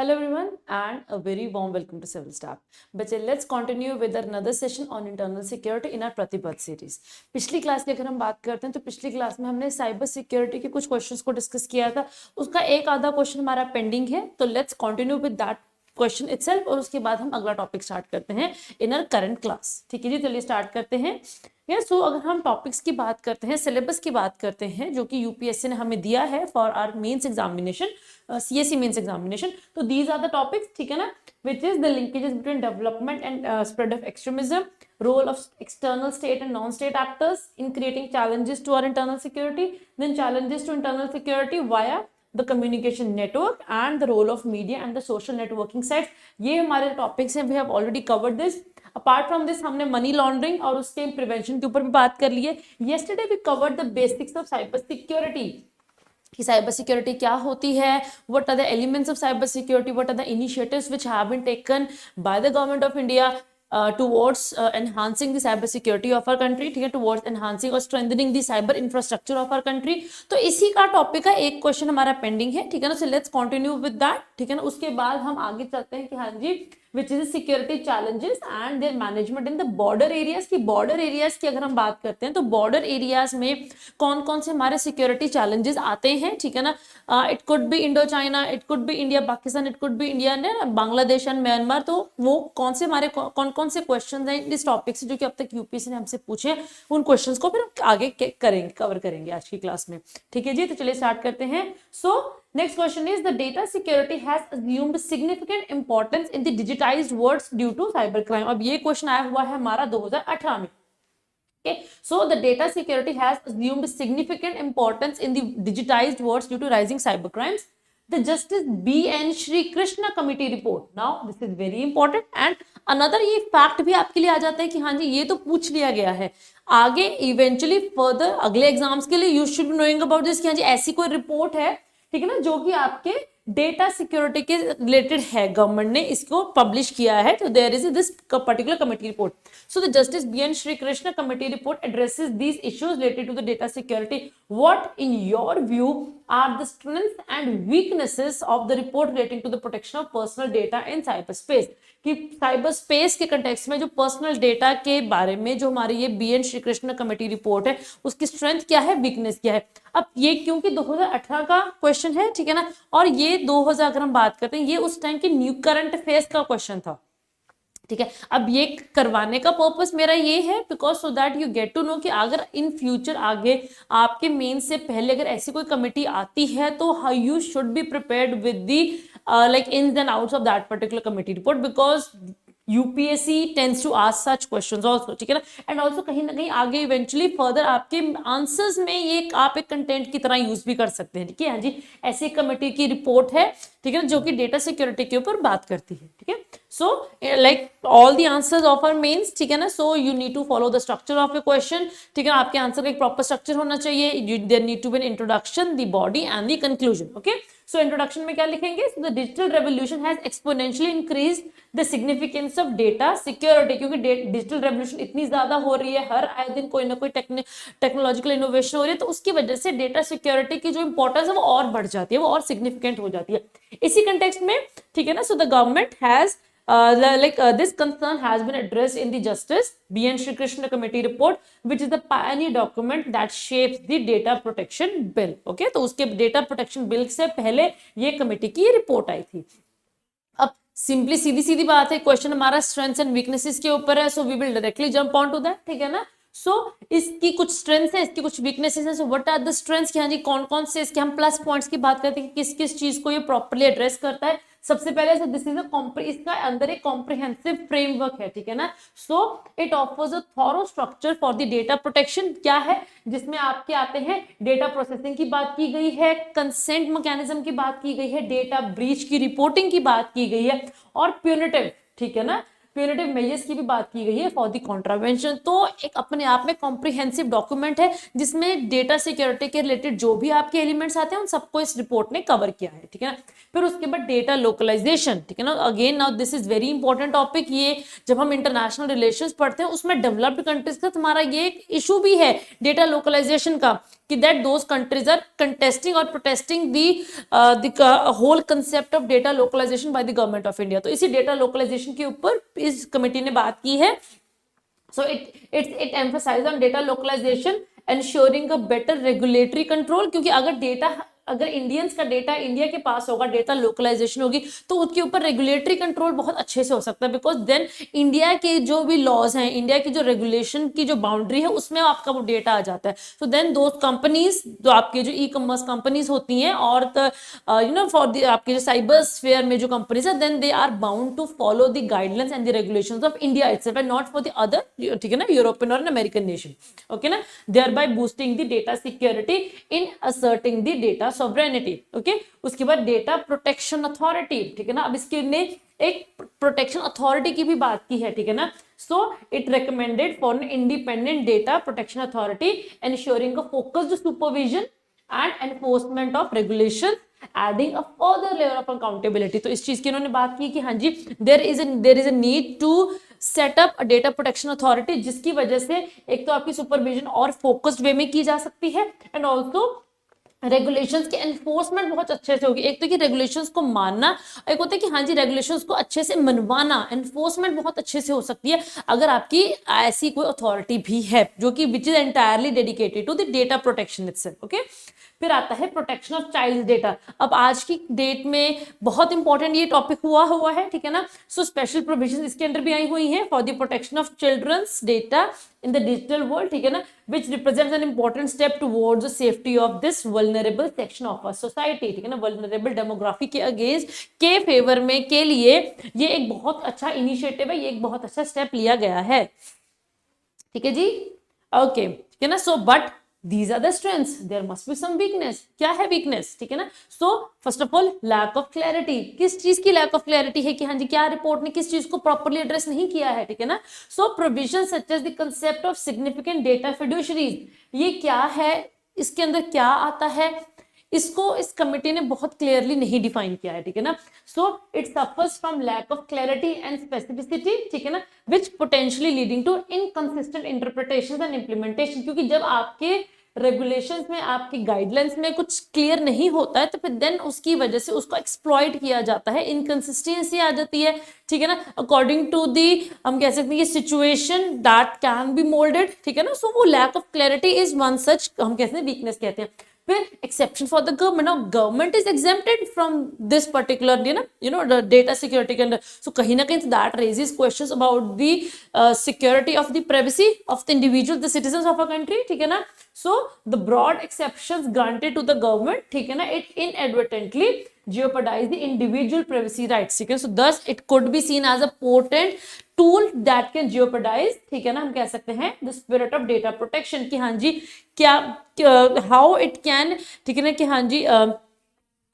Hello everyone and a very warm welcome to Civil Staff. बच्चे let's continue with another session on internal security in our प्रतिपद series. पिछली class की अगर हम बात करते हैं तो पिछली क्लास में हमने साइबर सिक्योरिटी के कुछ क्वेश्चंस को डिस्कस किया था. उसका एक आधा क्वेश्चन हमारा पेंडिंग है, तो let's continue with that question itself और उसके बाद हम अगला टॉपिक स्टार्ट करते हैं इन आवर करंट क्लास. ठीक है जी, चलिए स्टार्ट करते हैं. सो अगर हम टॉपिक्स की बात करते हैं, सिलेबस की बात करते हैं जो कि यूपीएससी ने हमें दिया है for our mains examination, CSC mains examination. तो दीज आर द टॉपिक्स, ठीक है ना, which is the linkages between development and spread of extremism, role of external state and non-state actors in creating challenges to our internal security, then challenges to internal security via the communication network and the role of media and the social networking sites. ये हमारे topics हैं. we have already covered this. Apart from this हमने money laundering और उसके prevention के ऊपर भी बात कर ली है. Yesterday we covered the basics of cyber security, कि साइबर सिक्योरिटी क्या होती है, what are the elements of cyber security, what are the initiatives which have been taken by the government of India towards enhancing the cyber security of our country, ठीक है, towards enhancing or strengthening the cyber infrastructure of our country. तो इसी का topic का एक question हमारा pending है, ठीक है ना. So let's continue with that, ठीक है ना. उसके बाद हम आगे चलते हैं कि हाँ जी, which is security challenges and their management in the border areas. की border areas की अगर हम बात करते हैं तो border areas में कौन कौन से हमारे security challenges आते हैं, ठीक है ना. It could be Indo China, it could be India Pakistan, it could be India and Bangladesh and Myanmar. तो वो कौन से हमारे कौन कौन से क्वेश्चन हैं इस टॉपिक से जो कि अब तक यूपीएससी ने हमसे पूछे, उन क्वेश्चंस को फिर आगे कवर करेंगे आज की क्लास में. ठीक है जी, तो चलिए स्टार्ट करते हैं. सो next question is the data security has assumed significant importance in the digitized world due to cyber crime. अब ये क्वेश्चन आया हुआ है हमारा 2018 में. Okay, so the data security has assumed significant importance in the digitized world due to rising cyber crimes. The Justice B.N. Shri Krishna Committee report. Now this is very important and another ये fact भी आपके लिए आ जाता है कि हाँ जी ये तो पूछ लिया गया है आगे इवेंचुअली फर्दर अगले एग्जाम्स के लिए. You should be knowing about this कि हाँ जी ऐसी कोई रिपोर्ट है, ठीक है ना, जो कि आपके डेटा सिक्योरिटी के रिलेटेड है, गवर्नमेंट ने इसको पब्लिश किया है. तो there is this particular committee report. So the justice B N Srikrishna committee report addresses these issues related to the data security. What in your view are the strengths and weaknesses of the report relating to the protection of personal data in cyber space. कि cyber space के context में जो personal data के बारे में जो हमारी ये B N Srikrishna committee report है उसकी स्ट्रेंथ क्या है, वीकनेस क्या है. अब ये क्योंकि 2018 का क्वेश्चन है, ठीक है ना, और ये 2000 अगर हम बात करते हैं ये उस टाइम के न्यू करंट अफेयर्स का क्वेश्चन था, ठीक है. अब ये करवाने का पर्पस मेरा ये है because so that you get to know कि अगर इन फ्यूचर आगे आपके मेंस से पहले अगर ऐसी कोई कमेटी आती है तो how you should be prepared with the like ins and outs of that particular committee report because UPSC tends to ask such questions also, ठीक है ना. एंड ऑल्सो कहीं ना कहीं आगे इवेंचुअली फर्दर आपके आंसर्स में ये आप एक कंटेंट की तरह यूज भी कर सकते हैं, ठीक है. हाँ जी, ऐसी कमेटी की रिपोर्ट है, ठीक है ना, जो कि डेटा सिक्योरिटी के ऊपर बात करती है, ठीक है. So like all the answers of our mains, ठीक है ना. So you need to follow the structure of a question, ठीक है ना. आपके आंसर का एक प्रॉपर स्ट्रक्चर होना चाहिए. There need to be an introduction, the body and the conclusion. Okay, so introduction में क्या लिखेंगे? So the digital revolution has exponentially increased the significance of data security. क्योंकि डिजिटल रेवोल्यूशन इतनी ज्यादा हो रही है, हर आए दिन कोई ना कोई टेक्नोलॉजिकल इनोवेशन हो रही है, तो उसकी वजह से डेटा सिक्योरिटी की जो इंपॉर्टेंस है वो और बढ़ जाती है, वो और सिग्निफिकेंट हो जाती है. इसी कंटेक्स्ट में, ठीक है ना, so the government has this concern has been addressed in the Justice B.N. Shri Krishna Committee report, which is the pioneer document that shapes the Data Protection Bill. Okay, तो उसके Data Protection Bill से पहले ये committee की report आई थी. अब simply सीधी सीधी बात है, क्वेश्चन हमारा स्ट्रेंथ्स एंड वीकनेसेस के ऊपर है, so we will directly jump on to that, ठीक है ना. सो इसकी कुछ स्ट्रेंथ्स है, इसकी कुछ वीकनेसेस है. So what are the strengths, हाँ जी कौन कौन से इसके हम प्लस पॉइंट्स की बात करते हैं कि किस किस चीज को ये प्रॉपर्ली एड्रेस करता है. सबसे पहले सो दिस इज इसका अंदर एक कॉम्प्रिहेंसिव फ्रेमवर्क है, ठीक है ना. So it offers a thorough structure for the data protection. क्या है जिसमें आपके आते हैं डेटा प्रोसेसिंग की बात की गई है, कंसेंट मैकेनिज्म की बात की गई है, डेटा ब्रीच की रिपोर्टिंग की बात की गई है, और प्यूनिटिव, ठीक है ना, प्यूनिटिव मेजर्स की भी बात की गई है फॉर द कॉन्ट्रावेंशन। तो एक अपने आप में कॉम्प्रिहेंसिव डॉक्यूमेंट है जिसमें डेटा सिक्योरिटी के रिलेटेड जो भी आपके एलिमेंट्स आते हैं उन सबको इस रिपोर्ट ने कवर किया है, ठीक है ना। फिर उसके बाद डेटा लोकलाइजेशन, ठीक है ना। Again now this is very important topic. ये जब हम इंटरनेशनल रिलेशंस पढ़ते हैं उसमें डेवलप्ड कंट्रीज का हमारा ये एक इशू भी है डेटा लोकलाइजेशन का, कि that those countries are contesting और protesting the whole concept of data localization by the government of India. तो इसी डेटा लोकलाइजेशन के ऊपर इस कमेटी ने बात की है। So it emphasizes on data localization, ensuring a better regulatory control, क्योंकि अगर इंडियंस का डेटा इंडिया के पास होगा, डेटा लोकलाइजेशन होगी, तो उसके ऊपर रेगुलेटरी कंट्रोल बहुत अच्छे से हो सकता है, बिकॉज देन इंडिया के जो भी लॉज हैं, इंडिया की जो रेगुलेशन की जो बाउंड्री है उसमें आपका वो डेटा आ जाता है। तो देन दो कंपनीज जो आपके जो ई कॉमर्स कंपनीज होती हैं और फॉर आपके जो साइबर स्फीयर में जो कंपनीज है, then they are bound to follow the guidelines and the regulations of India itself and not for the other, ठीक है ना, यूरोपियन और अमेरिकन नेशन, ओके ना, thereby boosting the data security in asserting the data sovereignty, okay. उसके बाद data protection authority, ठीक है ना। अब इसके ने एक प्रोटेक्शन अथॉरिटी की भी बात की है, ठीक है ना। So it recommended for an independent data protection authority ensuring a focused supervision and enforcement of regulation, adding a further level of accountability. तो इस चीज की इन्होंने बात की कि हाँ जी, there is a need to set up a data protection authority, जिसकी वजह से एक तो आपकी सुपरविजन और फोकस्ड वे में की जा सकती है एंड ऑल्सो रेगुलेशंस की एनफोर्समेंट बहुत अच्छे से होगी। एक तो कि रेगुलेशंस को मानना, एक होता है कि हाँ जी रेगुलेशंस को अच्छे से मनवाना, एनफोर्समेंट बहुत अच्छे से हो सकती है अगर आपकी ऐसी कोई अथॉरिटी भी है जो कि which is entirely dedicated to the data protection itself, okay. फिर आता है प्रोटेक्शन ऑफ चाइल्ड डेटा। अब आज की डेट में बहुत इंपॉर्टेंट ये टॉपिक हुआ है, ठीक है ना। सो स्पेशल प्रोविजन इसके अंदर भी आई हुई है for the protection of children's data in the digital world, ठीक है ना, which represents an important step towards the safety of this vulnerable section of a society, ठीक है ना। वल्नरेबल डेमोग्राफी के अगेंस्ट के फेवर में के लिए ये एक बहुत अच्छा इनिशिएटिव है, ये एक बहुत अच्छा स्टेप लिया गया है, ठीक है जी, ओके, ठीक है ना। So but these are the strengths, there must be some weakness। क्या है weakness, ठीक है ना। so first of all lack of clarity, किस चीज की lack of clarity है कि हाँ जी क्या रिपोर्ट ने किस चीज को properly address नहीं किया है, ठीक है ना। so provisions such as the concept of significant data fiduciaries, ये क्या है, इसके अंदर क्या आता है, इसको इस कमिटी ने बहुत क्लियरली नहीं डिफाइन किया है, ठीक है ना। So it suffers from lack of clarity and specificity, ठीक है ना, which potentially leading to inconsistent interpretation and implementation. क्योंकि जब आपके रेगुलेशंस में, आपकी गाइडलाइंस में कुछ क्लियर नहीं होता है तो फिर देन उसकी वजह से उसको एक्सप्लॉइट किया जाता है, इनकंसिस्टेंसी आ जाती है, ठीक है ना, अकॉर्डिंग टू दी हम कह सकते हैं situation that can be moulded, ठीक है ना। सो वो lack of clarity is one such हम कहते हैं वीकनेस कहते हैं। फिर exception for the government, now government is exempted from this particular the data security के अंदर। सो कहीं ना कहीं that raises questions about the security of the privacy of the individual, the citizens of a country, ठीक है ना। So the broad exceptions granted to the government, ठीक है ना, it inadvertently jeopardize the individual privacy rights, ठीक है। so thus it could be seen as a potent tool that can jeopardize, ठीक है ना, हम कह सकते हैं the spirit of data protection कि हाँ जी क्या how it can, ठीक है ना, कि हाँ जी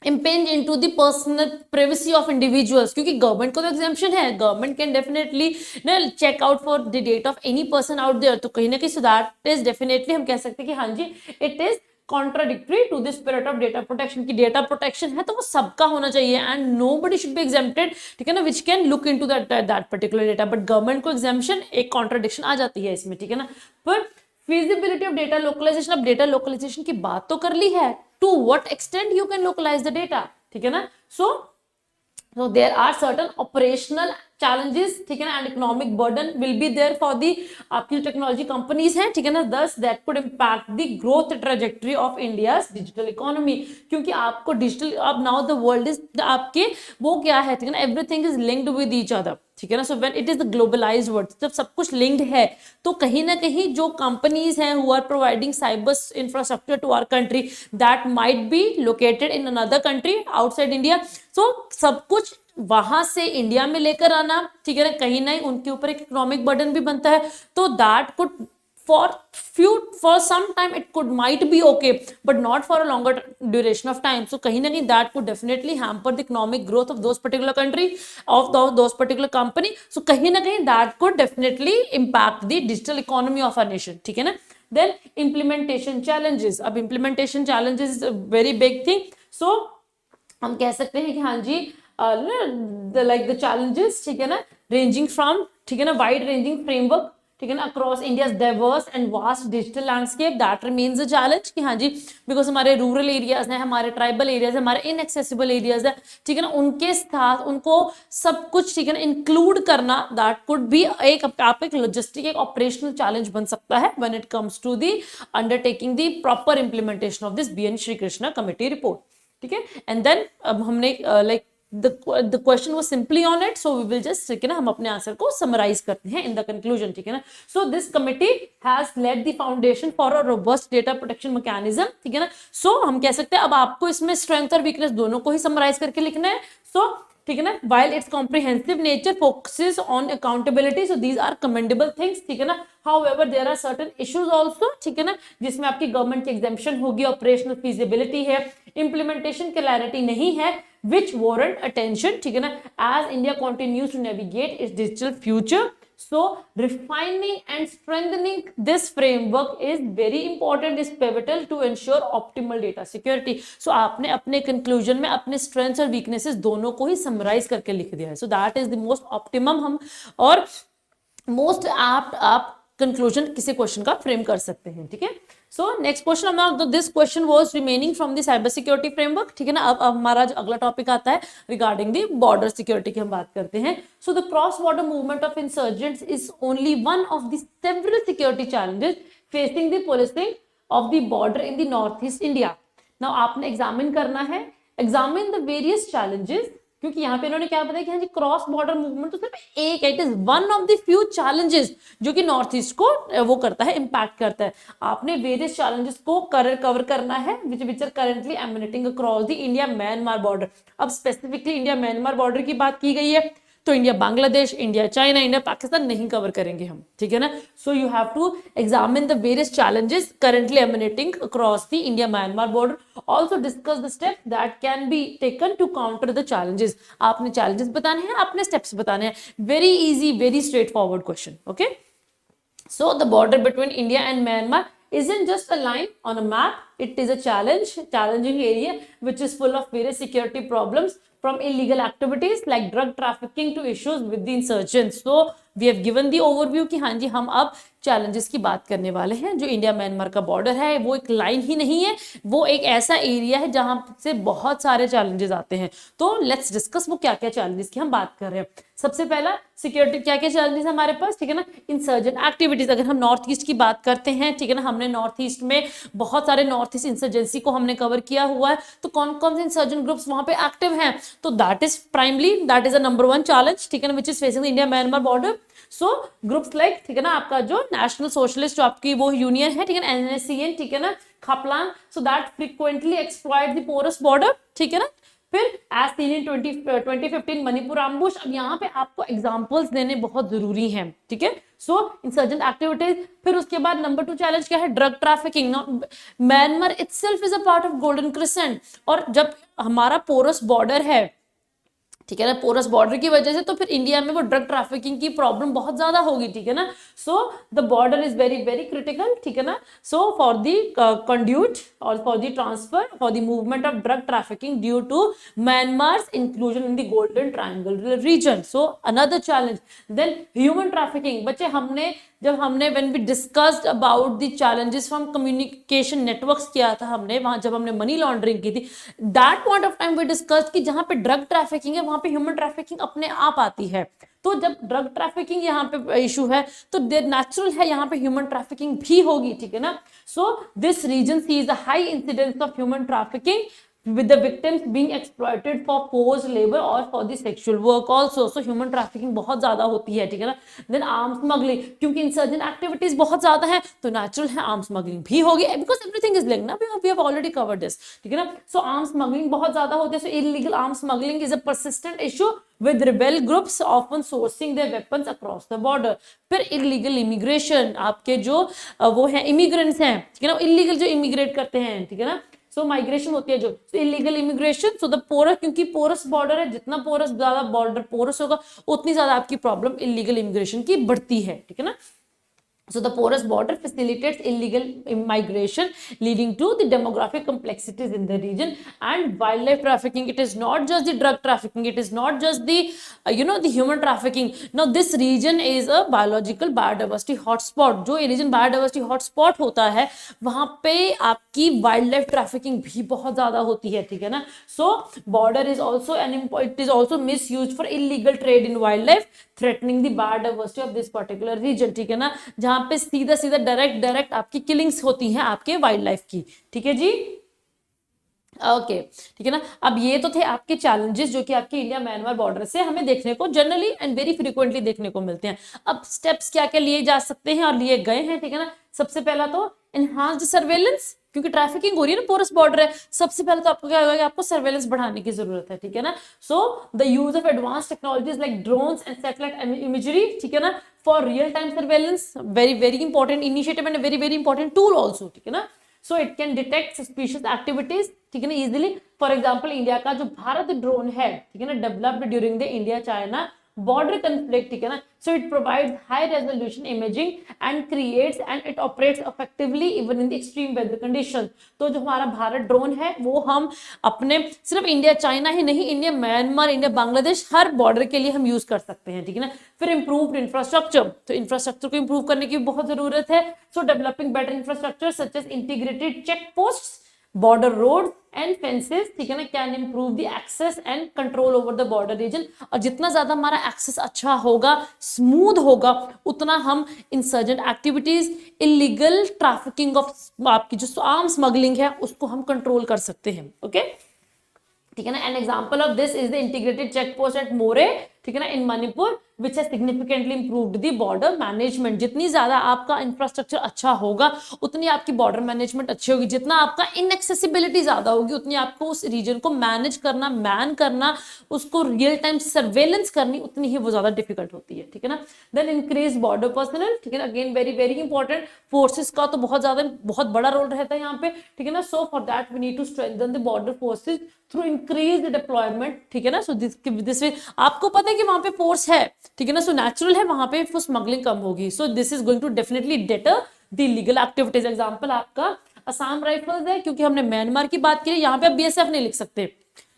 impinge into the personal privacy of individuals, क्योंकि गवर्नमेंट को तो एग्जाम्पशन है, government can definitely check out for the date of any person out there, तो कहीं ना कहीं सो दैट इज डेफिनेटली हम कह सकते हैं कि हाँ जी it is contradictory to the spirit of data protection की डेटा प्रोटेक्शन है तो वो सबका होना चाहिए and nobody should be exempted, ठीक है ना, which can look into that particular data, but government को एग्जाम्पशन एक कॉन्ट्राडिक्शन आ जाती है इसमें, ठीक है ना। पर फिजिबिलिटी ऑफ डेटा लोकलाइजेशन, अब डेटा लोकलाइजेशन की बात तो कर ली है, to what extent you can localise the data, ठीक है ना। So there are certain operational challenges, ठीक है ना, and economic burden will be there for the आपकी टेक्नोलॉजी कंपनीज हैं, ठीक है ना, thus that could impact the growth trajectory of India's digital economy, क्योंकि आपको डिजिटल अब now the world is आपके वो क्या है, ठीक है ना, everything is linked with each other, ठीक है ना। so when it is the globalized world, जब सब कुछ लिंक्ड है तो कहीं ना कहीं जो कंपनीज हैं who are providing cyber infrastructure to our country that might be located in another country outside India, so सब कुछ वहां से इंडिया में लेकर आना, ठीक है ना, कहीं ना उनके ऊपर एक इकोनॉमिक बर्डन भी बनता है, तो that could for some time it could might be okay, but not for a longer duration of time. So kahin na kahin that could definitely hamper the economic growth of those particular country, of those particular company. So kahin na kahin that could definitely impact the digital economy of our nation, ठीक है ना. Then implementation challenges. अब implementation challenges is a very big thing. So हम कह सकते हैं कि हाँ जी like the challenges, ठीक है ना, ranging from, ठीक है ना, wide ranging framework, ठीक है ना, across India's diverse and vast digital landscape, that remains a challenge कि हाँ जी, because हमारे रूरल एरियाज हैं, हमारे ट्राइबल एरियाज हैं, हमारे इनएक्सेसिबल एरियाज हैं, ठीक है ना, उनके साथ उनको सब कुछ, ठीक है ना, इंक्लूड करना, दैट कुड बी एक आप एक लॉजिस्टिक, एक ऑपरेशनल चैलेंज बन सकता है when it comes to the undertaking the proper implementation of this BN Srikrishna committee report, ठीक है. एंड देन अब हमने like the question was simply on it, so we will just, ठीक है ना, हम अपने आंसर को समराइज करते हैं in the conclusion, ठीक है ना. So this committee has laid the foundation for a robust data protection mechanism, ठीक है ना. So हम कह सकते हैं अब आपको इसमें स्ट्रेंथ और वीकनेस दोनों को ही समराइज करके लिखना है. So ठीक है ना, while its comprehensive nature focuses on accountability, so these are commendable things, ठीक है ना. However there are certain issues also, ठीक है ना, जिसमें आपकी गवर्नमेंट की एग्जेम्पशन होगी, ऑपरेशनल फीजिबिलिटी है, इम्प्लीमेंटेशन क्लैरिटी नहीं है, which warrant attention, ठीक है ना, as India continues to navigate its digital future. So refining and strengthening this framework is very important, is pivotal to ensure optimal data security. So आपने अपने conclusion में अपने strengths और weaknesses दोनों को ही summarize करके लिख दिया है. So that is the most optimum हम और most apt आप conclusion किसी क्वेश्चन का फ्रेम कर सकते हैं, ठीक है. सो नेक्स्ट क्वेश्चन हमारा, this question was remaining from the cyber security framework, ठीक है ना. अब हमारा जो अगला टॉपिक आता है रिगार्डिंग द बॉर्डर सिक्योरिटी की हम बात करते हैं. So the cross border movement of insurgents is only one of the several security challenges facing the policing of the border in the north east India. Now आपने examine करना है, examine the various challenges, क्योंकि यहाँ पे इन्होंने क्या बताया कि हाँ जी क्रॉस बॉर्डर मूवमेंट तो सिर्फ एक है, it is one of the few challenges जो कि नॉर्थ ईस्ट को वो करता है, इंपैक्ट करता है. आपने वेरियस चैलेंजेस को कवर करना है which are currently emanating across the India Myanmar border. अब स्पेसिफिकली इंडिया म्यांमार बॉर्डर की बात की गई है, तो India Bangladesh, India China, India Pakistan नहीं कवर करेंगे हम, ठीक है ना. So you have to examine the various challenges currently emanating across the India Myanmar border. Also discuss the steps that can be taken to counter the challenges. आपने challenges बताने हैं, आपने स्टेप्स बताने हैं. Very easy, very straight forward question, okay. So the border between India and Myanmar isn't just a line on a map, it is a challenging area which is full of various security problems, from illegal activities like drug trafficking to issues with the insurgents. So we have given the overview कि हाँ जी हम अब challenges की बात करने वाले हैं. जो इंडिया म्यांमार का बॉर्डर है वो एक लाइन ही नहीं है, वो एक ऐसा एरिया है जहां से बहुत सारे चैलेंजेस आते हैं. तो लेट्स डिस्कस वो क्या क्या चैलेंजेस की हम बात कर रहे हैं. सबसे पहला सिक्योरिटी, क्या क्या चैलेंजेस हमारे पास, ठीक है ना. इंसर्जेंट एक्टिविटीज, अगर हम नॉर्थ ईस्ट की बात करते हैं, ठीक है ना, हमने नॉर्थ ईस्ट में बहुत सारे नॉर्थ ईस्ट इंसर्जेंसी को हमने कवर किया हुआ है. तो कौन कौन से इंसर्जेंट ग्रुप्स वहां पे एक्टिव हैं, तो that is primarily, that is a number 1 challenge, ठीक है ना, which is facing India Myanmar border. So groups like, ठीक है ना, आपका जो नेशनल सोशलिस्ट जो आपकी वो यूनियन है, ठीक है ना, NSCN, ठीक है ना, Khaplang, so that frequently exploit the porous border, ठीक है ना. फिर as seen in 2015 Manipur ambush. अब यहाँ पे आपको एग्जांपल्स देने बहुत जरूरी हैं, ठीक है. सो इंसर्जेंट एक्टिविटीज. फिर उसके बाद नंबर 2 चैलेंज क्या है, drug trafficking. Myanmar itself is a part of golden crescent, और जब हमारा पोरस बॉर्डर है, ठीक है ना, पोरस बॉर्डर की वजह से तो फिर इंडिया में वो ड्रग ट्रैफिकिंग की प्रॉब्लम बहुत ज्यादा होगी, ठीक है ना. So the border is very very critical, ठीक है ना. So for the conduit or for the transfer for the movement of drug trafficking due to Myanmar's inclusion in the golden triangle region. So another challenge. Then human trafficking. बच्चे जब हमने when we discussed about the challenges from communication networks किया था हमने वहां, जब हमने money laundering की थी, that point of time we discussed कि जहां पे ड्रग ट्रैफिकिंग है वहां पे ह्यूमन ट्रैफिकिंग अपने आप आती है. तो जब ड्रग ट्रैफिकिंग यहाँ पे इशू है तो नेचुरल है यहाँ पे ह्यूमन ट्रैफिकिंग भी होगी, ठीक है ना. So this region sees the high incidence of human trafficking with the victims being exploited for forced labor or for the sexual work also. So human trafficking बहुत ज्यादा होती है, ठीक है ना. Then arms smuggling, क्योंकि इंसर्जेंट एक्टिविटीज बहुत ज्यादा है तो नेचुरल है आर्म स्मगलिंग भी होगी, बिकॉज एवरीथिंग इज लिंक्ड ना, we have already covered this, ठीक है ना. सो आर्म स्मगलिंग बहुत ज्यादा होती है. So illegal arm smuggling is a persistent issue with rebel groups often sourcing their weapons across the border. फिर इलीगल इमिग्रेशन, आपके जो वो है इमिग्रेंट्स हैं, ठीक है ना, इलीगल जो इमिग्रेट करते हैं, ठीक है ना. सो माइग्रेशन होती है जो illegal immigration. So the porous, क्योंकि पोरस बॉर्डर है, जितना पोरस ज्यादा बॉर्डर पोरस होगा उतनी ज्यादा आपकी प्रॉब्लम इलीगल इमिग्रेशन की बढ़ती है, ठीक है ना. So the porous border facilitates illegal migration, leading to the demographic complexities in the region and wildlife trafficking. It is not just the drug trafficking. It is not just the the human trafficking. Now this region is a biological biodiversity hotspot. जो ये region biodiversity hotspot होता है वहाँ पे आपकी wildlife trafficking भी बहुत ज़्यादा होती है, ठीक है ना. So border is also it is also misused for illegal trade in wildlife, threatening the biodiversity of this particular region, ठीक है ना. जहाँ पे सीधा सीधा डायरेक्ट आपकी किलिंग्स होती हैं आपके वाइल्ड लाइफ की, ठीक है जी. ओके, ठीक है ना. अब ये तो थे आपके चैलेंजेस जो कि आपके इंडिया म्यांमार बॉर्डर से हमें देखने को जनरली एंड वेरी फ्रीक्वेंटली देखने को मिलते हैं. अब स्टेप्स क्या क्या लिए जा सकते हैं और लिए गए हैं, ठीक है ना. सबसे पहला तो एनहांस्ड सर्वेलेंस, क्योंकि ट्रैफिकिंग हो रही है ना, पोरस बॉर्डर है. सबसे पहले तो आपको क्या होगा कि आपको सर्वेलेंस बढ़ाने की जरूरत है, ठीक है ना. So the use of advance technologies like drones and satellite imagery, ठीक है ना, for real time surveillance, very very important initiative and very very important tool also, ठीक है ना. So it can detect suspicious activities, ठीक है ना, easily. For example India का जो भारत ड्रोन है, ठीक है ना, developed during the India China border conflict, ठीक है ना. So it provides high resolution imaging and creates and it operates effectively even in the extreme weather conditions. तो जो हमारा भारत ड्रोन है वो हम अपने सिर्फ इंडिया चाइना ही नहीं, इंडिया म्यांमार, इंडिया बांग्लादेश, हर बॉर्डर के लिए हम यूज कर सकते हैं, ठीक है ना. फिर इंप्रूव्ड इंफ्रास्ट्रक्चर, तो इंफ्रास्ट्रक्चर को इंप्रूव करने की बहुत जरूरत है. So developing better infrastructure such as integrated check post, border road and fences, ठीक है ना, can improve the access and control over the border region. और जितना ज्यादा हमारा एक्सेस अच्छा होगा, स्मूथ होगा, उतना हम insurgent activities, illegal trafficking of आपकी जो आर्म स्मगलिंग है उसको हम कंट्रोल कर सकते हैं. ओके, ठीक है ना. An example of this is the integrated check post at Moreh, ठीक है ना, in Manipur, which has significantly improved the border management. जितनी ज्यादा आपका इंफ्रास्ट्रक्चर अच्छा होगा उतनी आपकी बॉर्डर मैनेजमेंट अच्छी होगी. जितना आपका इनएक्सेसिबिलिटी ज्यादा होगी उतनी आपको उस रीजन को मैनेज करना, मैन करना, उसको रियल टाइम सर्वेलेंस करनी, उतनी ही वो ज्यादा डिफिकल्ट होती है, ठीक है ना. देन इंक्रीज बॉर्डर पर्सनल, ठीक है ना, again very very important. Forces का तो बहुत बड़ा रोल रहता है यहाँ पे, ठीक है ना. So for that we need to strengthen the border forces through increase deployment, ठीक है ना. सो दिस वे आपको पता है कि वहां पे फोर्स है, ठीक है ना. सो नेचुरल है वहां पे स्मगलिंग कम होगी. So this is going to definitely deter the legal activities. Example आपका असम राइफल्स है, क्योंकि हमने म्यांमार की बात की है, यहाँ पे आप बीएसएफ नहीं लिख सकते,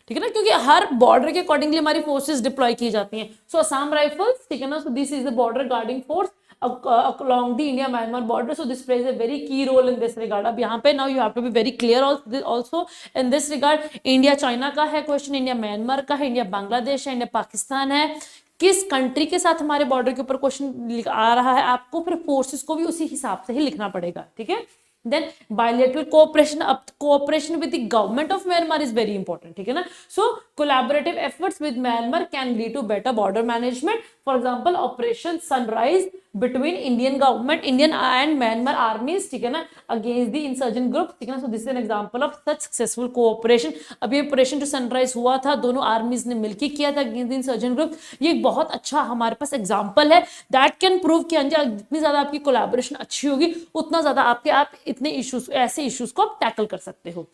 ठीक है ना, क्योंकि हर बॉर्डर के अकॉर्डिंगली हमारी फोर्सेस डिप्लॉय की जाती हैं. सो असम राइफल्स, ठीक है ना. So this is the border guarding force along the India Myanmar border. So this plays a very key role in this regard. अब यहाँ पे now you have to be very clear also in this regard. India China का है question, India Myanmar का है, India Bangladesh है, India Pakistan है. किस कंट्री के साथ हमारे बॉर्डर के ऊपर क्वेश्चन आ रहा है, आपको फिर फोर्सेस को भी उसी हिसाब से ही लिखना पड़ेगा, ठीक है. Then bilateral cooperation, cooperation with the government of Myanmar is very important, ठीक है ना. So collaborative efforts with Myanmar can lead to better border management. For example, Operation Sunrise between Indian government, Indian and Myanmar armies, ठीक है ना, against the insurgent group, ठीक है ना. So this is an example of such successful cooperation. अभी operation जो sunrise हुआ था, दोनों आर्मीज ने मिलकर किया था अगेंस्ट द इंसर्जेंट ग्रुप. ये एक बहुत अच्छा हमारे पास एग्जांपल है दैट कैन प्रूव कि जितनी ज्यादा आपकी कोलैबोरेशन अच्छी होगी उतना ज्यादा आप इतने इश्यूज, ऐसे इश्यूज को आप टैकल कर सकते हो,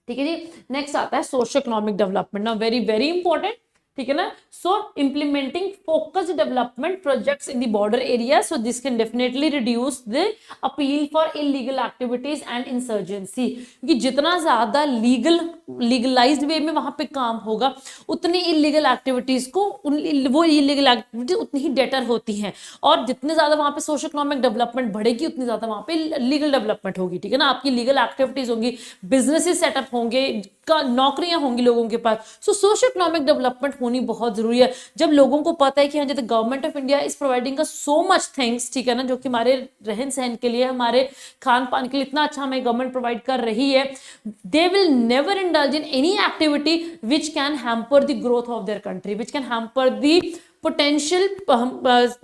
ठीक है जी. नेक्स्ट आता है socio economic development. Now very very important, ठीक है ना. So implementing focused development projects in the border area. So this can definitely reduce the appeal for illegal activities and insurgency. क्योंकि जितना ज्यादा लीगलाइज्ड वे में वहां पे काम होगा उतनी इलीगल एक्टिविटीज को वो इलीगल एक्टिविटीज उतनी ही डेटर होती हैं. और जितने ज्यादा वहां पे सोशो इकोनॉमिक डेवलपमेंट बढ़ेगी उतनी ज्यादा वहां पे लीगल डेवलपमेंट होगी, ठीक है ना. आपकी लीगल एक्टिविटीज होंगी, बिजनेसेस सेटअप होंगे, नौकरियां होंगी लोगों के पास. सो सोशो इकोनॉमिक डेवलपमेंट होनी बहुत जरूरी है। जब लोगों को पता है कि हाँ जी the government of India is providing us so much things, ठीक है ना, जो कि हमारे रहन सहन के लिए, हमारे खान पान के लिए इतना अच्छा हमें गवर्नमेंट प्रोवाइड कर रही है, they will never indulge in any activity which can hamper the growth of their country, which can hamper the potential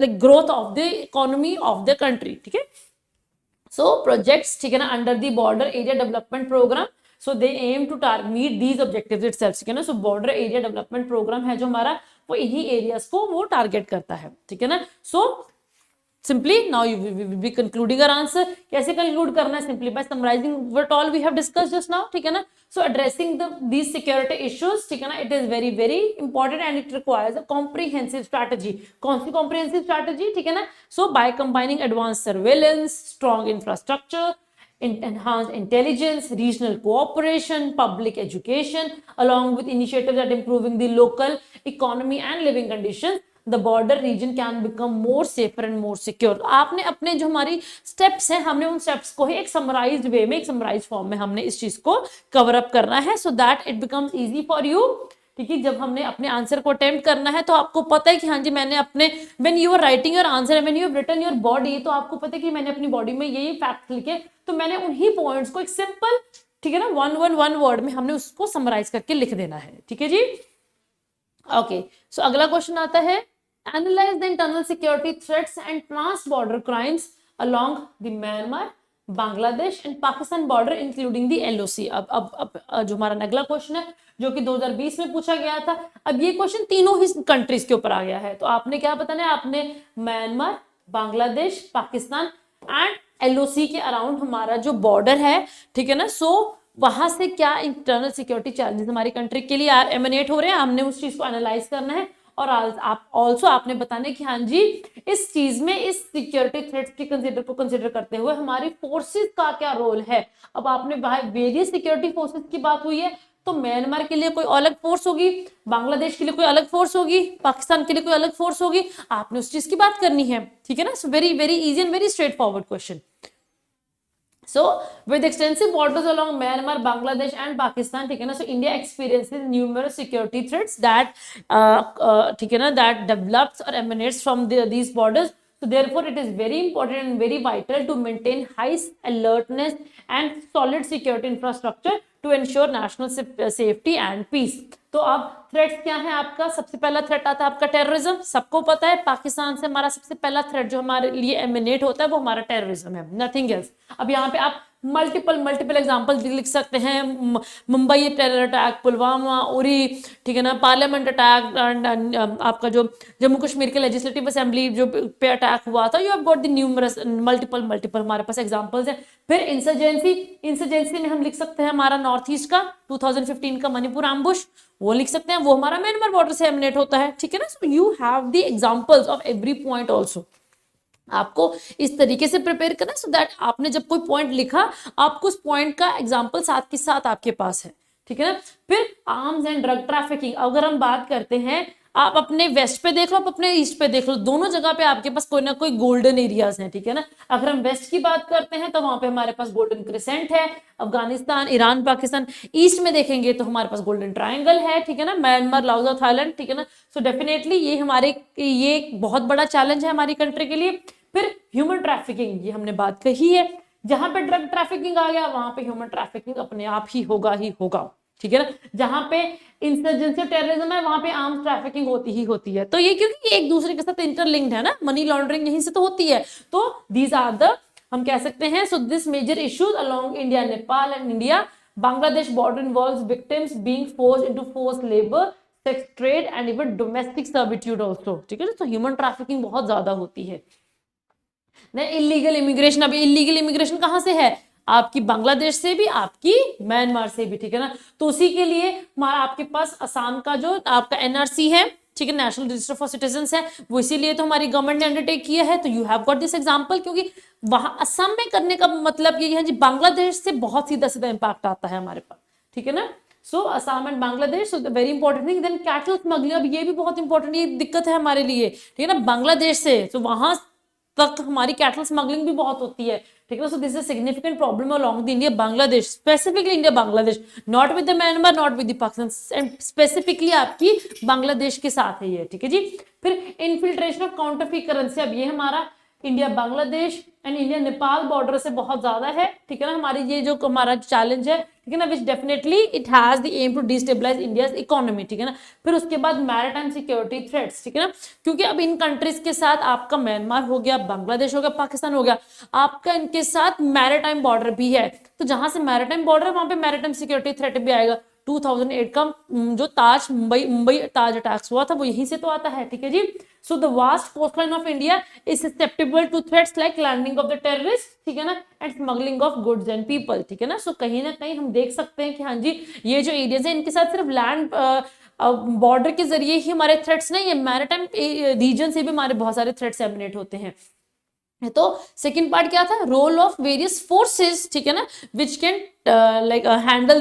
like growth of the economy of the country, ठीक है। So projects, ठीक है ना, under the border area development program, so they aim to meet these objectives itself, ठीक है ना। so border area development program है जो हमारा, वो इन्हीं areas को वो target करता है, ठीक है ना। so simply now you will be concluding our answer। कैसे conclude करना है? simply by summarizing what all we have discussed just now, ठीक है ना। so addressing these security issues, ठीक है ना, it is very very important and it requires a comprehensive strategy। कौन सी comprehensive strategy, ठीक है ना। so by combining advanced surveillance, strong infrastructure, enhanced intelligence, regional cooperation, public education, along with initiatives that improving the local economy and living conditions, the border region can become more safer and more secure। आपने अपने जो हमारी steps हैं, हमने उन steps को ही एक summarised वे में, एक समराइज्ड फॉर्म में हमने इस चीज को कवर अप करना है, so that it becomes easy for you, ठीक है। जब हमने अपने आंसर को अटेम्प्ट करना है तो आपको पता है कि हाँ जी मैंने अपने, when you are writing your answer, when you have written your body, तो आपको पता है कि मैंने अपनी बॉडी में ये फैक्ट लिखे, तो मैंने उन्हीं पॉइंट्स को एक सिंपल, ठीक है ना, वन वर्ड में हमने उसको समराइज करके लिख देना है, ठीक है जी। ओके, सो अगला क्वेश्चन आता है, analyse the internal security threats and trans border crimes along the Myanmar, Bangladesh and Pakistan border including the LOC। अब जो हमारा अगला क्वेश्चन है जो कि 2020 में पूछा गया था, अब ये क्वेश्चन तीनों ही कंट्रीज के ऊपर आ गया है, तो आपने क्या बताना है? आपने Myanmar, Bangladesh, Pakistan and LOC के अराउंड हमारा जो बॉर्डर है, ठीक है ना, सो वहां से क्या इंटरनल सिक्योरिटी चैलेंजेस हमारी कंट्री के लिए एमिनेट हो रहे हैं, हमने उस चीज को एनालाइज करना है। और आप ऑल्सो आपने बताने कि हाँ जी इस चीज में, इस सिक्योरिटी थ्रेट्स की कंसिडर करते हुए हमारी फोर्सेस का क्या रोल है। अब आपने वेरियस सिक्योरिटी फोर्सेस की बात हुई है, तो म्यांमार के लिए कोई अलग फोर्स होगी, बांग्लादेश के लिए कोई अलग फोर्स होगी, पाकिस्तान के लिए कोई अलग फोर्स होगी, आपने उस चीज की बात करनी है, ठीक है ना। So very very easy and very straight forward question. So with extensive borders along Myanmar, Bangladesh and Pakistan, ठीक है ना, so India experiences numerous security threats that ठीक है ना, that develops or emanates from these borders। So therefore it is very important and very vital to maintain high alertness and solid security infrastructure to ensure national safety and peace। तो अब threats क्या है आपका? सबसे पहला threat आता है आपका टेररिज्म। सबको पता है पाकिस्तान से हमारा सबसे पहला थ्रेट जो हमारे लिए एमिनेट होता है वो हमारा टेररिज्म है, नथिंग एल्स। अब यहाँ पे आप मल्टीपल एग्जांपल लिख सकते हैं, मुंबई टेरर अटैक, पुलवामा, उरी, ठीक है ना, पार्लियामेंट अटैक, एंड आपका जो जम्मू कश्मीर के लेजिस्लेटिव असेंबली जो पे अटैक हुआ था, you have got the numerous multiple हमारे पास एग्जांपल्स हैं। फिर इंसर्जेंसी में हम लिख सकते हैं हमारा नॉर्थ ईस्ट का 2015 का मणिपुर एम्बुश, वो लिख सकते हैं, वो हमारा म्यांमार बॉर्डर से एमिनेट होता है, ठीक है ना। So you have the examples of every point also. आपको इस तरीके से प्रिपेयर करना सो दैट आपने जब कोई पॉइंट लिखा, आपको उस पॉइंट का एग्जांपल साथ के साथ आपके पास है, ठीक है ना। फिर आर्म्स एंड ड्रग ट्रैफिकिंग, अगर हम बात करते हैं, आप अपने वेस्ट पे देख लो, आप अपने ईस्ट पे देख लो, दोनों जगह पे आपके पास कोई ना कोई गोल्डन एरियाज हैं, ठीक है ना। अगर हम वेस्ट की बात करते हैं तो वहां पे हमारे पास गोल्डन क्रिसेंट है, अफगानिस्तान, ईरान, पाकिस्तान। ईस्ट में देखेंगे तो हमारे पास गोल्डन ट्रायंगल है, ठीक है ना, म्यांमार, लाओस और थाईलैंड, ठीक है ना। सो डेफिनेटली ये एक बहुत बड़ा चैलेंज है हमारी कंट्री के लिए। फिर ह्यूमन ट्रैफिकिंग, ये हमने बात कही है, जहां पे ड्रग ट्रैफिकिंग आ गया वहां पे ह्यूमन ट्रैफिकिंग अपने आप ही होगा, ठीक है ना। जहां पे इंसर्जेंसी टेररिज्म है वहां पे आर्म्स ट्रैफिकिंग होती है। तो ये क्योंकि ये एक दूसरे के साथ इंटरलिंक्ड है ना, मनी लॉन्ड्रिंग यहीं से तो होती है। तो दीज आर द, हम कह सकते हैं, so this major issues along India, Nepal and India, Bangladesh border involves victims being forced into forced labour, sex trade and even domestic servitude also, ठीक है ना। तो ह्यूमन ट्रैफिकिंग बहुत ज्यादा होती है। इलीगल इमिग्रेशन, अभी इलीगल इमिग्रेशन कहां से है? आपकी बांग्लादेश से भी, आपकी म्यांमार से भी, ठीक है ना। तो उसी के लिए आपके पास असम का जो आपका NRC है, ठीक है, नेशनल रजिस्टर फॉर सिटीजंस है, वो इसीलिए तो हमारी गवर्नमेंट ने अंडरटेक किया है। तो you have got this example, क्योंकि वहां असम में करने का मतलब ये है जी, बांग्लादेश से बहुत सीधा इम्पैक्ट आता है हमारे पास, ठीक है ना। So Assam and Bangladesh, so very important thing. Then cattle smuggling, अब ये भी बहुत इंपॉर्टेंट, ये दिक्कत है हमारे लिए, ठीक है ना, बांग्लादेश से तो वहां तक हमारी कैटल स्मगलिंग भी बहुत होती है, ठीक है। सो this is significant problem along the India Bangladesh, specifically India Bangladesh, not with the Myanmar, not with the Pakistan, and specifically आपकी बांग्लादेश के साथ है ये, ठीक है जी। फिर इनफिल्ट्रेशन ऑफ काउंटरफीट करेंसी, अब ये हमारा India Bangladesh and India Nepal border से बहुत ज्यादा है, ठीक है ना, हमारी ये जो हमारा चैलेंज है, ठीक है ना, which definitely it has the aim to destabilise India's economy, ठीक है ना। फिर उसके बाद मैरिटाइम सिक्योरिटी थ्रेट्स, ठीक है ना, क्योंकि अब इन कंट्रीज के साथ आपका म्यांमार हो गया, बांग्लादेश हो गया, पाकिस्तान हो गया, आपका इनके साथ मैरिटाइम बॉर्डर भी है, तो जहां से मैरिटाइम बॉर्डर वहां पे मैरिटाइम सिक्योरिटी थ्रेट भी आएगा। 2008 का जो ताज मुंबई ताज अटैक्स हुआ था वो यहीं से तो आता है, ठीक है जी। So the vast coast line of India is susceptible to threats like landing of the terrorist, ठीक है ना, and smuggling of goods and people, ठीक है ना। सो कहीं ना कहीं हम देख सकते हैं कि हाँ जी, ये जो एरियाज है इनके साथ सिर्फ लैंड बॉर्डर के जरिए ही हमारे थ्रेट्स नहीं है, मैरिटाइम रीजन से भी हमारे बहुत सारे थ्रेट्स एमिनेट होते हैं। तो सेकंड पार्ट क्या था, रोल ऑफ वेरियस फोर्सेस, ठीक है ना, which can like handle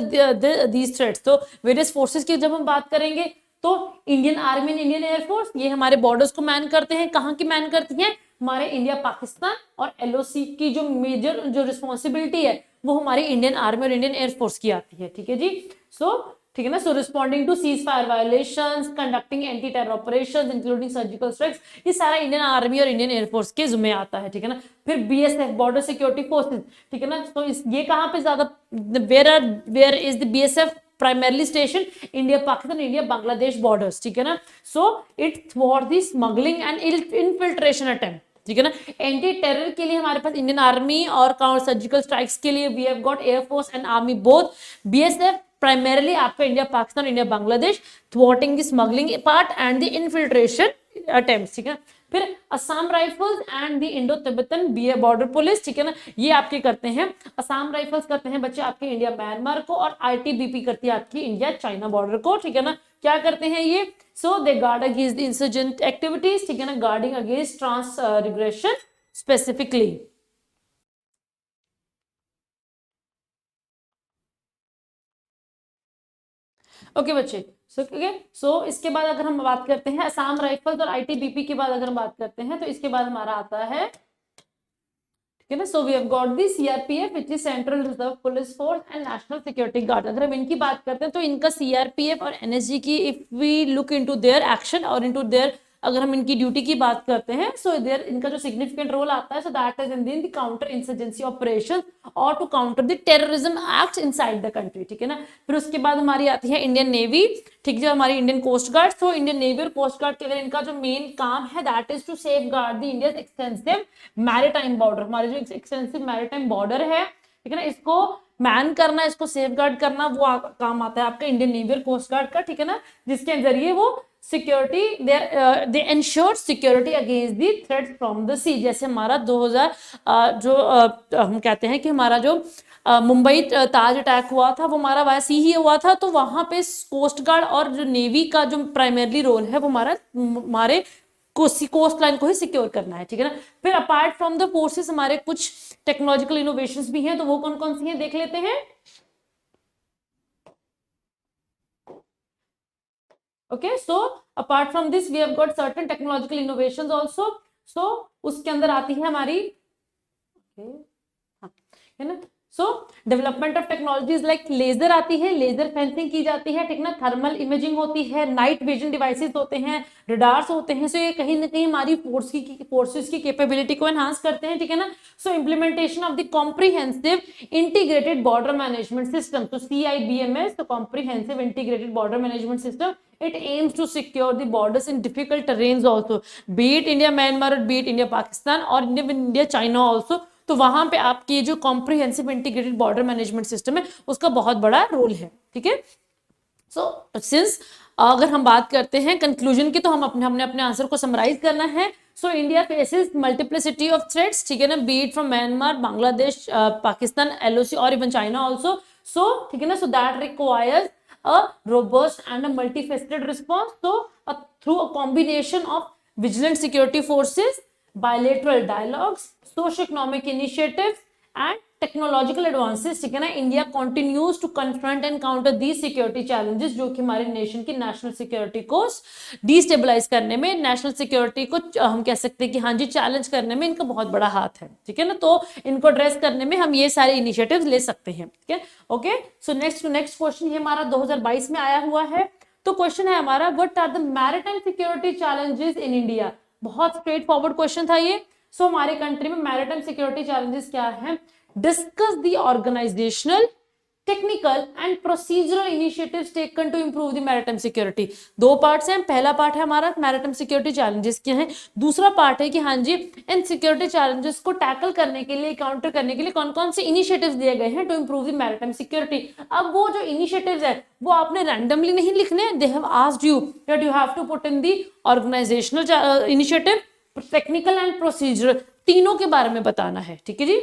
these threats. तो वेरियस फोर्सेस की जब हम बात करेंगे तो Indian army and Indian air force ये हमारे बॉर्डर्स को मैन करते हैं, कहाँ की मैन करती हैं, हमारे इंडिया पाकिस्तान और एलओसी की जो मेजर जो रिस्पॉन्सिबिलिटी है वो हमारी इंडियन आर्मी और इंडियन एयरफोर्स की आती है, ठीक है जी। सो ठीक है ना, so responding to cease fire violations, conducting anti terror operations including surgical strikes, ये सारा इंडियन आर्मी और इंडियन एयरफोर्स के जिम्मे आता है, ठीक है ना। फिर बीएसएफ बॉर्डर सिक्योरिटी फोर्सेस, ठीक है ना, तो इस ये कहाँ पे ज्यादा, where is the BSF primarily station, India Pakistan India Bangladesh borders, ठीक है ना। So it thwart the smuggling and infiltration attempt, ठीक है ना। एंटी टेरर के लिए हमारे पास इंडियन आर्मी और काउंटर सर्जिकल स्ट्राइक्स के लिए we have got air force and army both, BSF primarily आपका India Pakistan India Bangladesh, thwarting the smuggling part and the infiltration attempts, ठीक है। फिर Assam rifles and the Indo Tibetan border police, ठीक है ना, ये आपके करते हैं, असम राइफल्स करते हैं बच्चे आपके इंडिया म्यांमार को, और आईटीबीपी करती है आपकी इंडिया चाइना बॉर्डर को, ठीक है ना। क्या करते हैं ये, so they guard against the insurgent activities, ठीक है ना, guarding against transgression specifically. Okay बच्चे, सो इसके बाद अगर हम बात करते हैं असम राइफल्स और आईटीबीपी के बाद अगर हम बात करते हैं तो इसके बाद हमारा आता है, ठीक है ना, so we have got the CRPF which is central reserve police force and national security guard. अगर हम इनकी बात करते हैं तो इनका सीआरपीएफ और एनएसजी की if we look into their action और इनटू देयर, अगर हम इनकी ड्यूटी की बात करते हैं, सो देयर इनका जो सिग्निफिकेंट रोल आता है, so that is in the counter insurgency operation और to counter the terrorism act inside the country, ठीक है ना। फिर उसके बाद हमारी आती है इंडियन नेवी, ठीक है, हमारी इंडियन कोस्ट गार्ड। तो इंडियन नेवी और कोस्ट गार्ड के लिए इनका जो मेन काम है that is to safeguard the India extensive maritime border, हमारे जो एक्सटेंसिव मैरिटाइम बॉर्डर है, ठीक है ना, इसको मैन करना, इसको सेफ गार्ड करना, वो काम आता है आपका इंडियन नेवी और कोस्ट गार्ड का, ठीक है ना, जिसके जरिए वो security they ensure security against the threat from the sea. जैसे हमारा 2000 जो हम कहते हैं कि हमारा जो मुंबई ताज अटैक हुआ था वो हमारा वाया सी ही हुआ था, तो वहां पे कोस्ट गार्ड और जो नेवी का जो प्राइमरली रोल है वो हमारे कोस्ट लाइन को ही सिक्योर करना है, ठीक है ना। फिर अपार्ट फ्रॉम द फोर्सेस हमारे कुछ टेक्नोलॉजिकल इनोवेशंस भी हैं, तो वो कौन कौन सी हैं देख लेते हैं। Okay, so apart from this we have got certain technological innovations also, so उसके अंदर आती है हमारी, okay, हाँ, है ना, so development of technologies like laser आती है, लेजर फेंसिंग की जाती है, ठीक ना, थर्मल इमेजिंग होती है, नाइट विजन डिवाइसेस होते हैं, रडार्स होते हैं, सो ये कहीं ना कहीं हमारी फोर्सेस की कैपेबिलिटी को एनहांस करते हैं, ठीक है ना। सो implementation of the comprehensive integrated border management system, तो CIBMS, तो comprehensive integrated border management system, it aims to secure the borders in difficult terrains also, be it India Myanmar or be it India Pakistan or India China also। तो वहां पे आपकी जो comprehensive integrated border management system है उसका बहुत बड़ा role है, ठीक है। सो सिंस अगर हम बात करते हैं कंक्लूजन की, तो हम हमने अपने आंसर को समराइज करना है। So India faces multiplicity of threats, ठीक है ना, B it from Myanmar, Bangladesh, Pakistan, LOC और इवन चाइना ऑल्सो, सो ठीक है ना, so that requires a robust and a multifaceted response, so through a combination of vigilant security forces, bilateral dialogues, socio-economic initiatives and technological advances, ठीक है ना, India continues to confront and counter these security challenges, जो कि हमारे nation की national security को destabilise करने में, नेशनल सिक्योरिटी को हम कह सकते हैं कि हाँ जी चैलेंज करने में इनका बहुत बड़ा हाथ है, ठीक है ना। तो इनको एड्रेस करने में हम ये सारे इनिशिएटिव्स ले सकते हैं, ठीक है। ओके, सो नेक्स्ट क्वेश्चन ये हमारा 2022 में आया हुआ है। तो क्वेश्चन है हमारा, what are the maritime security challenges in India. बहुत स्ट्रेट फॉरवर्ड क्वेश्चन था ये। सो हमारे कंट्री में मैरिटाइम सिक्योरिटी चैलेंजेस क्या है। Discuss the organisational, technical and procedural initiatives taken to improve the maritime security. दो पार्ट्स हैं, पहला पार्ट है हमारा मैरिटाइम सिक्योरिटी चैलेंजेस क्या हैं, दूसरा पार्ट है कि हाँ जी इन सिक्योरिटी चैलेंजेस को टैकल करने के लिए, काउंटर करने के लिए कौन कौन से इनिशिएटिव्स दिए गए हैं to improve the maritime security. अब वो जो इनिशिएटिव्स है वो आपने रैंडमली नहीं लिखने, they have asked you that you have to put in the organisational initiative, technical and procedural, तीनों के बारे में बताना है, ठीक है जी।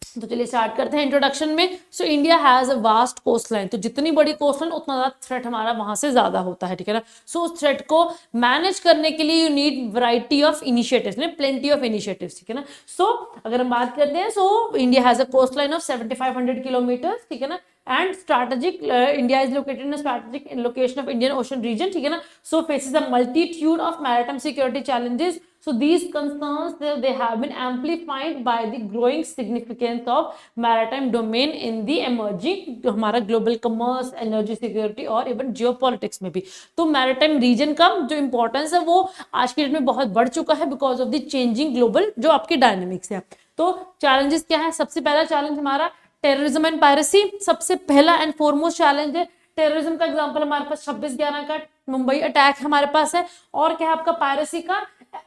तो चलिए स्टार्ट करते हैं इंट्रोडक्शन में। So India has a vast coast line, तो जितनी बड़ी कोस्ट लाइन उतना ज्यादा थ्रेट हमारा वहां से ज्यादा होता है, ठीक है ना। सो उस थ्रेट को मैनेज करने के लिए you need variety of initiatives, plenty of initiatives, ठीक है ना। सो अगर हम बात करते हैं, so India has a coast line of 7500 kilometre, ठीक है ना, and strategic India is located in a strategic location of Indian Ocean region, ठीक है ना। So faces a multitude of maritime security challenges. So these concerns they have been amplified by the growing significance of maritime domain in the emerging हमारा global commerce, energy security और even geopolitics में भी। तो maritime region का जो importance है वो आज के डेट में बहुत बढ़ चुका है because of the changing global जो आपके dynamics है। तो challenges क्या है, सबसे पहला challenge हमारा टेररिज्म एंड पायरेसी, सबसे पहला एंड फॉरमोस्ट चैलेंज है। टेररिज्म का एग्जांपल हमारे पास 26/11 का मुंबई अटैक हमारे पास है, और क्या है आपका पायरेसी का,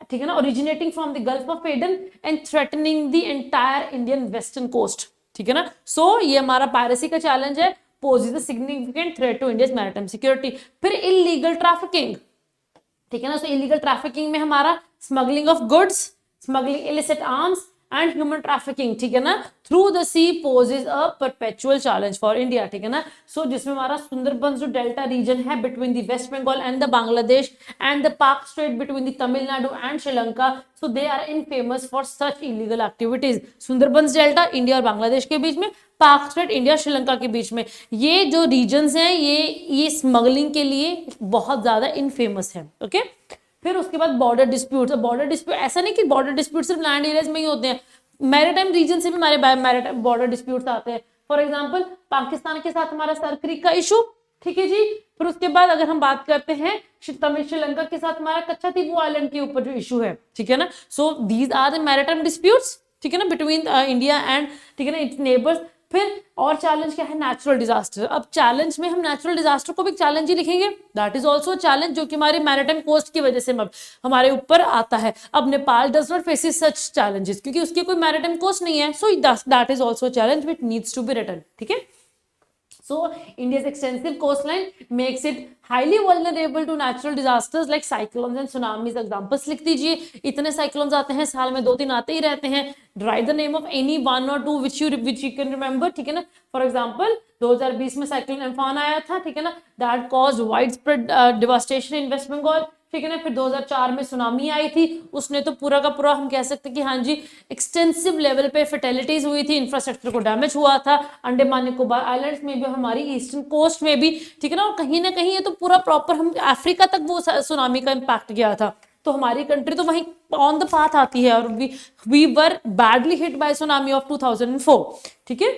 ठीक है ना, originating from the Gulf of Aden and threatening the entire Indian western coast, ठीक है ना। सो ये हमारा पायरेसी का चैलेंज है, poses a significant threat to India's maritime security. फिर इलीगल ट्रैफिकिंग, ठीक है ना। सो इलीगल ट्रैफिकिंग में हमारा smuggling of goods, smuggling illicit arms and human trafficking, ठीक है ना, through the sea poses a perpetual challenge for India, ठीक है ना। सो जिसमें हमारा सुंदरबन जो डेल्टा रीजन है between the West Bengal and the Bangladesh and the Palk strait between the Tamil Nadu and Sri Lanka, so they are in famous for such illegal activities. Sundarban delta India और बांग्लादेश के बीच में, पाक स्ट्रेट इंडिया श्रीलंका के बीच में, ये जो रीजन्स हैं ये स्मगलिंग के लिए बहुत ज्यादा इनफेमस है, ओके। फिर उसके बाद बॉर्डर डिस्प्यूट, बॉर्डर डिस्प्यूट ऐसा नहीं कि बॉर्डर डिस्प्यूट सिर्फ लैंड एरियाज में ही होते हैं, मैरिटाइम रीजन से भी हमारे मैरिटाइम बॉर्डर डिस्प्यूट्स आते हैं। फॉर एग्जांपल पाकिस्तान के साथ हमारा सर क्रीक का इशू, ठीक है जी। फिर उसके बाद अगर हम बात करते हैं श्रीलंका के साथ हमारा कच्चा तीबू आइलैंड के ऊपर जो इशू है, ठीक है ना। So these are the maritime disputes, ठीक है ना, बिटवीन इंडिया एंड, ठीक है ना, इट्स नेबर्स। फिर और चैलेंज क्या है, नेचुरल डिजास्टर। अब चैलेंज में हम नेचुरल डिजास्टर को भी चैलेंज ही लिखेंगे, दैट इज ऑल्सो चैलेंज, जो कि हमारे मैरिटाइम कोस्ट की वजह से हमारे ऊपर आता है। अब Nepal does not faces such challenges क्योंकि उसकी कोई मैरिटाइम कोस्ट नहीं है, so that is also challenge which needs to be written, ठीक है। So India's extensive coastline makes it highly vulnerable to natural disasters like cyclones and tsunamis. Examples लिख दीजिए, इतने cyclones आते हैं साल में, 2-3 आते ही रहते हैं। Write the name of any 1 or 2 which you can remember, ठीक है ना। For example 2020 में cyclone Amphan आया था, ठीक है ना, that caused widespread devastation in West Bengal, ठीक है ना। फिर 2004 में सुनामी आई थी, उसने तो पूरा का पूरा हम कह सकते हैं कि हाँ जी एक्सटेंसिव लेवल पे फर्टिलिटीज हुई थी, इंफ्रास्ट्रक्चर को डैमेज हुआ था, अंडमान निकोबार आइलैंड्स में भी, हमारी ईस्टर्न कोस्ट में भी, ठीक है ना। और कहीं ना कहीं ये तो पूरा प्रॉपर हम अफ्रीका तक वो सुनामी का इम्पैक्ट गया था, तो हमारी कंट्री तो वहीं ऑन द पाथ आती है, और we were badly hit by tsunami of 2004, ठीक है।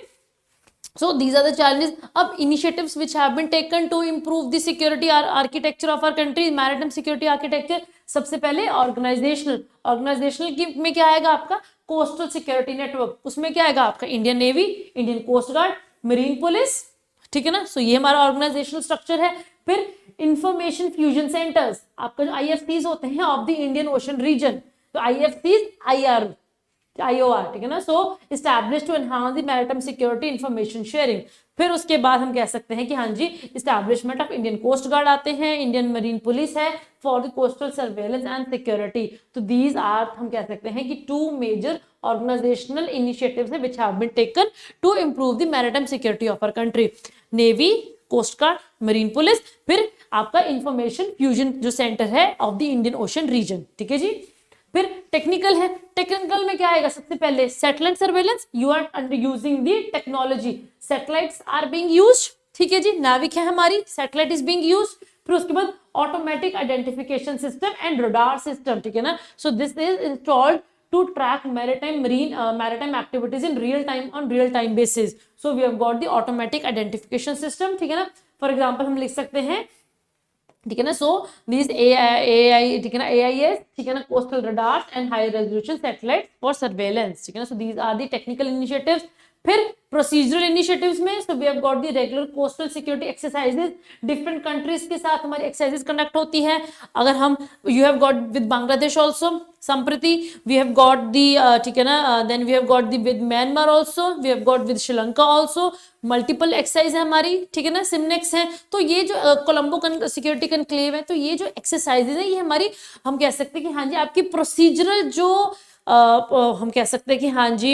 So these are the challenges. अब initiatives which have been taken to improve the security architecture of our country, maritime security architecture. सबसे पहले organisational की में क्या आएगा आपका, कोस्टल सिक्योरिटी नेटवर्क, उसमें क्या आएगा आपका Indian navy, Indian coast guard, marine police, ठीक है ना। सो ये हमारा ऑर्गेनाइजेशनल स्ट्रक्चर है। फिर इंफॉर्मेशन फ्यूजन सेंटर्स, आपका जो IFCs होते हैं of the Indian ocean region, तो IFCs IOR, ठीक है ना। So establish to enhance the maritime security information sharing. फिर उसके बाद हम कह सकते हैं कि हाँ जी establishment of Indian coast guard आते हैं, इंडियन मरीन पुलिस है for the coastal surveillance and security. तो दीज आर हम कह सकते हैं कि 2 major organizational initiatives which have been taken to improve the maritime security of our country, navy, coast guard, marine police, फिर आपका information fusion जो सेंटर है of the Indian ocean region, ठीक है जी। फिर टेक्निकल है, टेक्निकल में क्या आएगा, सबसे पहले satellite surveillance, you are under using the technology, satellites are being used, ठीक है जी, नाविक है हमारी, सैटेलाइट इज बीइंग यूज्ड। फिर उसके बाद automatic identification system and radar system, ठीक है ना, so this is installed to track maritime activities in real time on real time basis. So we have got the automatic identification system, ठीक है ना, for example हम लिख सकते हैं, ठीक है ना, सो दिस AI, ठीक है ना, AIS, ठीक है ना, coastal radars and high resolution satellite for surveillance, ठीक है ना, so these are the technical initiatives. फिर प्रोसीजरल इनिशिएटिव्स में so we have got the regular coastal security exercises, different countries के साथ हमारी एक्सरसाइजेस कंडक्ट होती है। अगर हम, you have got with Bangladesh also संप्रति, वी हैव गॉट दी, ठीक है ना, then we have got the with Myanmar also, we have got with Sri Lanka also, multiple exercise है हमारी, ठीक है ना, सिमनेक्स है। तो ये जो कोलंबो सिक्योरिटी कनक्लेव है, तो ये जो एक्सरसाइजेज है ये हमारी, हम कह सकते हैं कि हाँ जी आपकी प्रोसीजरल जो हम कह सकते हैं कि हाँ जी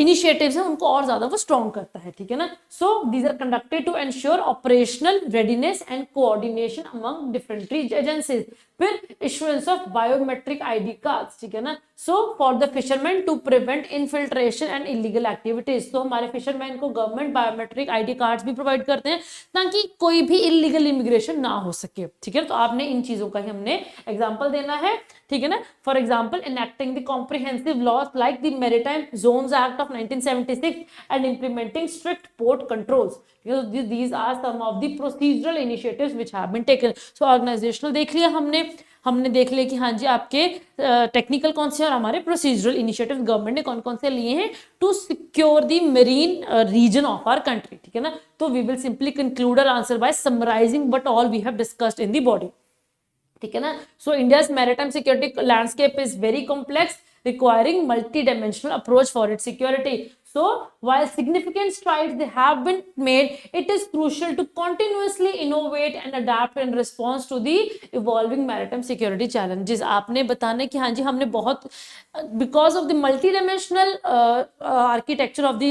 इनिशिएटिव्स हैं उनको और ज्यादा वो स्ट्रॉन्ग करता है, ठीक है ना। So these are conducted to ensure operational readiness and coordination among different agencies. फिर issuance of biometric ID cards, ठीक है ना, so for the fisherman to prevent infiltration and illegal activities. तो हमारे फिशरमैन को गवर्नमेंट बायोमेट्रिक आईडी कार्ड्स भी provide करते हैं ताकि कोई भी इलीगल इमिग्रेशन ना हो सके, ठीक है। तो आपने इन चीजों का ही हमने एग्जाम्पल देना है, ठीक है ना। For example enacting the comprehensive laws like the Maritime Zones Act of 1976 and implementing strict port controls. These are some of the procedural initiatives which have been taken. So organizational देख लिया हमने देख लिया कि हाँ जी आपके टेक्निकल कौन से और हमारे प्रोसीजरल इनिशिएटिव्स गवर्नमेंट ने कौन कौन से लिए हैं to secure the marine region of our country, ठीक है ना। तो we will simply conclude our answer by summarising what all we have discussed in the body, ठीक है ना। So India's maritime security landscape is very complex requiring multi dimensional approach for its security. So while significant strides they have been made, it is crucial to continuously innovate and adapt in response to the evolving maritime security challenges. आपने बताने कि हाँ जी हमने बहुत because of the multi-dimensional architecture of the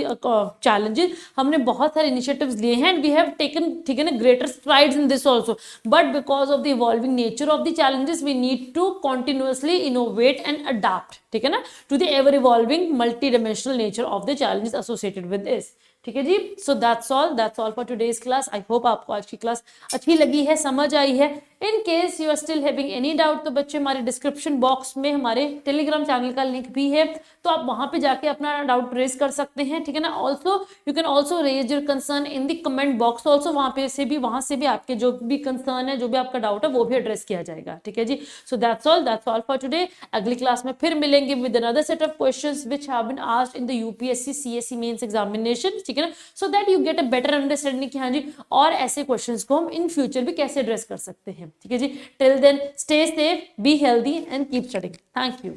challenges हमने बहुत सारे initiatives लिए हैं and we have taken ठीक है ना greater strides in this also, but because of the evolving nature of the challenges we need to continuously innovate and adapt, ठीक है ना, to the ever evolving multi-dimensional nature of the challenges associated with this. ठीक है जी. So that's all for today's class. I hope आपको आज की class अच्छी लगी है, समझ आई है. In case you are still having any doubt तो बच्चे हमारे डिस्क्रिप्शन बॉक्स में हमारे टेलीग्राम चैनल का लिंक भी है, तो आप वहां पे जाके अपना डाउट रेज कर सकते हैं, ठीक है ना. Also you can also raise your concern in the comment box also. वहां से भी आपके जो भी कंसर्न है, जो भी आपका डाउट है वो भी एड्रेस किया जाएगा. ठीक है जी. So that's all for today. अगली क्लास में फिर मिलेंगे with another set of questions which have been asked in the UPSC CSE mains examination, ठीक है ना. So that you get a better understanding कि हाँ जी और ऐसे क्वेश्चंस को हम इन फ्यूचर भी कैसे एड्रेस कर सकते हैं. ठीक है जी. Till then stay safe, be healthy and keep studying. Thank you.